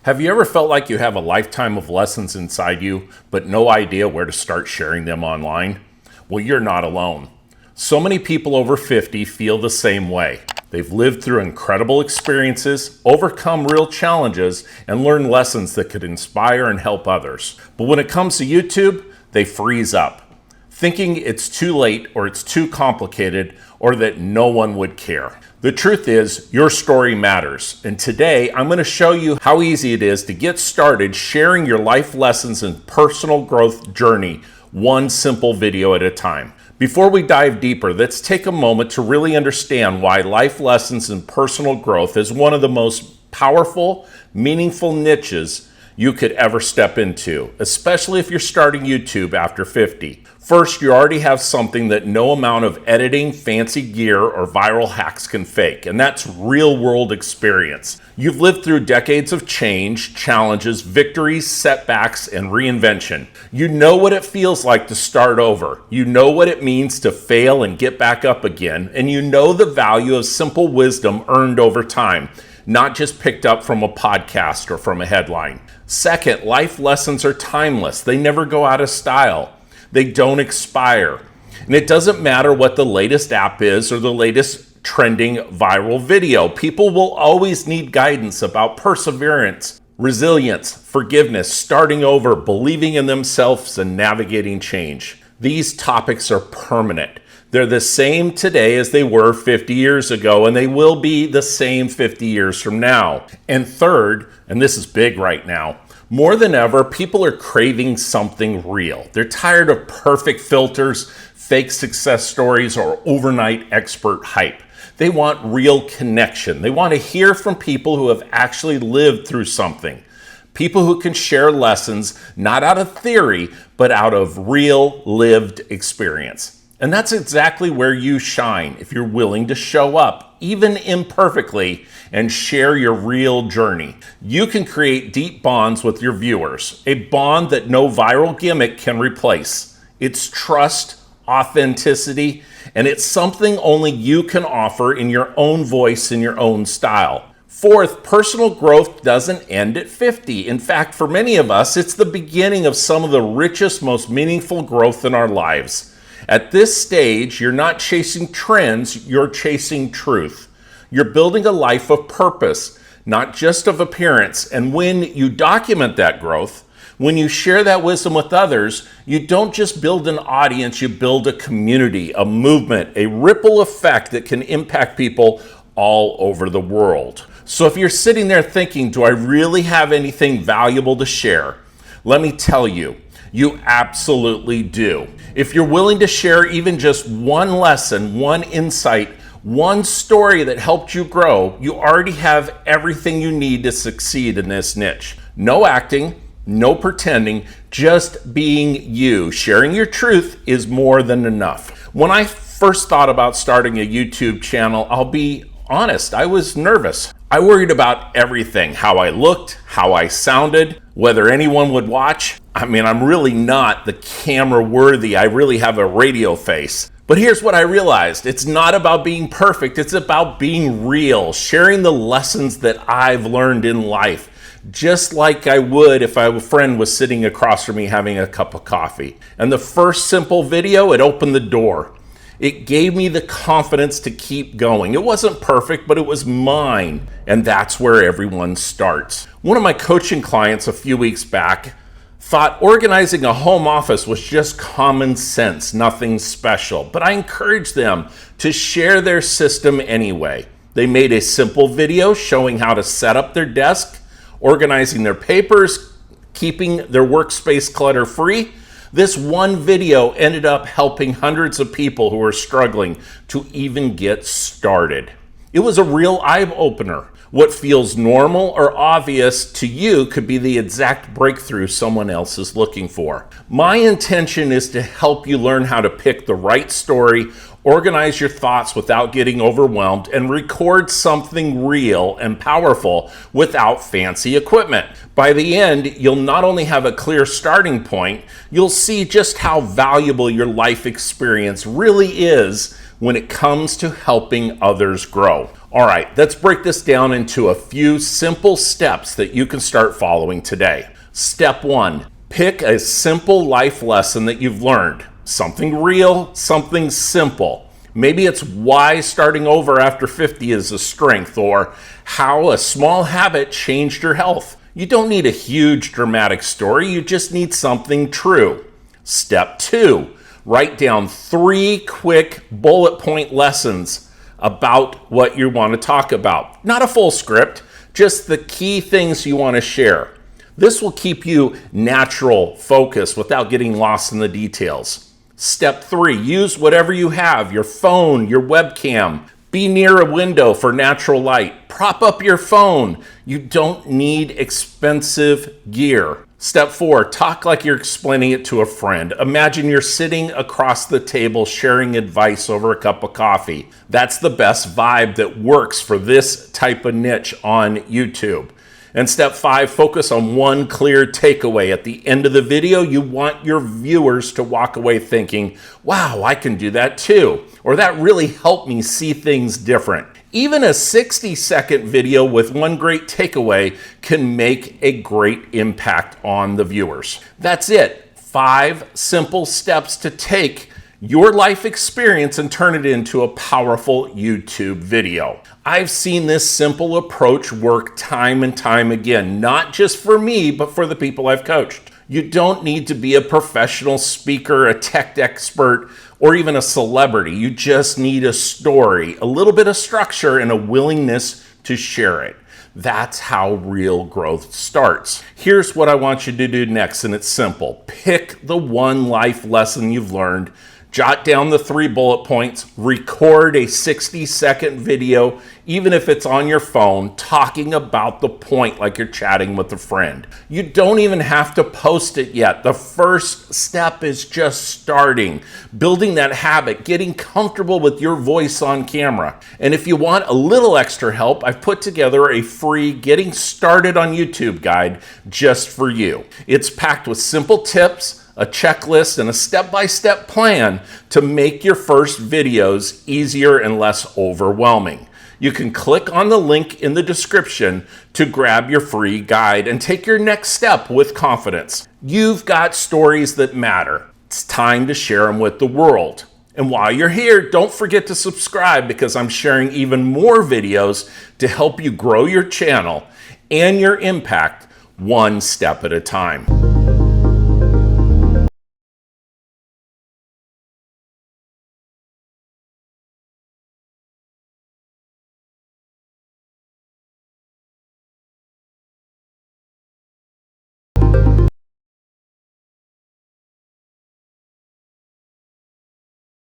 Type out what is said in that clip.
Have you ever felt like you have a lifetime of lessons inside you, but no idea where to start sharing them online? Well, you're not alone. So many people over 50 feel the same way. They've lived through incredible experiences, overcome real challenges, and learned lessons that could inspire and help others. But when it comes to YouTube, they freeze up, thinking it's too late or it's too complicated or that no one would care. The truth is, your story matters. And today, I'm going to show you how easy it is to get started sharing your life lessons and personal growth journey, one simple video at a time. Before we dive deeper, let's take a moment to really understand why life lessons and personal growth is one of the most powerful, meaningful niches you could ever step into, especially if you're starting YouTube after 50. First, you already have something that no amount of editing, fancy gear, or viral hacks can fake, and that's real-world experience. You've lived through decades of change, challenges, victories, setbacks, and reinvention. You know what it feels like to start over. You know what it means to fail and get back up again, and you know the value of simple wisdom earned over time, not just picked up from a podcast or from a headline. Second, life lessons are timeless. They never go out of style. They don't expire. And it doesn't matter what the latest app is or the latest trending viral video. People will always need guidance about perseverance, resilience, forgiveness, starting over, believing in themselves, and navigating change. These topics are permanent. They're the same today as they were 50 years ago, and they will be the same 50 years from now. And third, and this is big right now, more than ever, people are craving something real. They're tired of perfect filters, fake success stories, or overnight expert hype. They want real connection. They want to hear from people who have actually lived through something. People who can share lessons, not out of theory, but out of real lived experience. And that's exactly where you shine if you're willing to show up, even imperfectly, and share your real journey. You can create deep bonds with your viewers, a bond that no viral gimmick can replace. It's trust, authenticity, and it's something only you can offer in your own voice, in your own style. Fourth, personal growth doesn't end at 50. In fact, for many of us, it's the beginning of some of the richest, most meaningful growth in our lives. At this stage, you're not chasing trends, you're chasing truth. You're building a life of purpose, not just of appearance. And when you document that growth, when you share that wisdom with others, you don't just build an audience, you build a community, a movement, a ripple effect that can impact people all over the world. So if you're sitting there thinking, do I really have anything valuable to share? Let me tell you, you absolutely do. If you're willing to share even just one lesson, one insight, one story that helped you grow, you already have everything you need to succeed in this niche. No acting, no pretending, just being you. Sharing your truth is more than enough. When I first thought about starting a YouTube channel, I'll be honest, I was nervous. I worried about everything, how I looked, how I sounded, whether anyone would watch. I'm really not the camera worthy. I really have a radio face. But here's what I realized. It's not about being perfect. It's about being real, sharing the lessons that I've learned in life, just like I would if a friend was sitting across from me having a cup of coffee. And the first simple video, it opened the door. It gave me the confidence to keep going. It wasn't perfect, but it was mine. And that's where everyone starts. One of my coaching clients a few weeks back thought organizing a home office was just common sense, nothing special. But I encouraged them to share their system anyway. They made a simple video showing how to set up their desk, organizing their papers, keeping their workspace clutter-free. This one video ended up helping hundreds of people who are struggling to even get started. It was a real eye-opener. What feels normal or obvious to you could be the exact breakthrough someone else is looking for. My intention is to help you learn how to pick the right story, organize your thoughts without getting overwhelmed, and record something real and powerful without fancy equipment. By the end, you'll not only have a clear starting point, you'll see just how valuable your life experience really is when it comes to helping others grow. All right, let's break this down into a few simple steps that you can start following today. Step 1, pick a simple life lesson that you've learned. Something real, something simple. Maybe it's why starting over after 50 is a strength, or how a small habit changed your health. You don't need a huge dramatic story, you just need something true. Step 2, write down 3 quick bullet point lessons about what you want to talk about. Not a full script, just the key things you want to share. This will keep you natural focus without getting lost in the details. Step 3, use whatever you have, your phone, your webcam. Be near a window for natural light. Prop up your phone. You don't need expensive gear. Step 4, talk like you're explaining it to a friend. Imagine you're sitting across the table sharing advice over a cup of coffee. That's the best vibe that works for this type of niche on YouTube. And step 5, focus on one clear takeaway. At the end of the video, you want your viewers to walk away thinking, wow, I can do that too. Or that really helped me see things different. Even a 60-second video with one great takeaway can make a great impact on the viewers. That's it. 5 simple steps to take your life experience and turn it into a powerful YouTube video. I've seen this simple approach work time and time again, not just for me, but for the people I've coached. You don't need to be a professional speaker, a tech expert, or even a celebrity. You just need a story, a little bit of structure, and a willingness to share it. That's how real growth starts. Here's what I want you to do next, and it's simple. Pick the one life lesson you've learned, jot down the 3 bullet points, record a 60-second video, even if it's on your phone, talking about the point like you're chatting with a friend. You don't even have to post it yet. The first step is just starting, building that habit, getting comfortable with your voice on camera. And if you want a little extra help, I've put together a free Getting Started on YouTube guide just for you. It's packed with simple tips, a checklist, and a step-by-step plan to make your first videos easier and less overwhelming. You can click on the link in the description to grab your free guide and take your next step with confidence. You've got stories that matter. It's time to share them with the world. And while you're here, don't forget to subscribe, because I'm sharing even more videos to help you grow your channel and your impact one step at a time.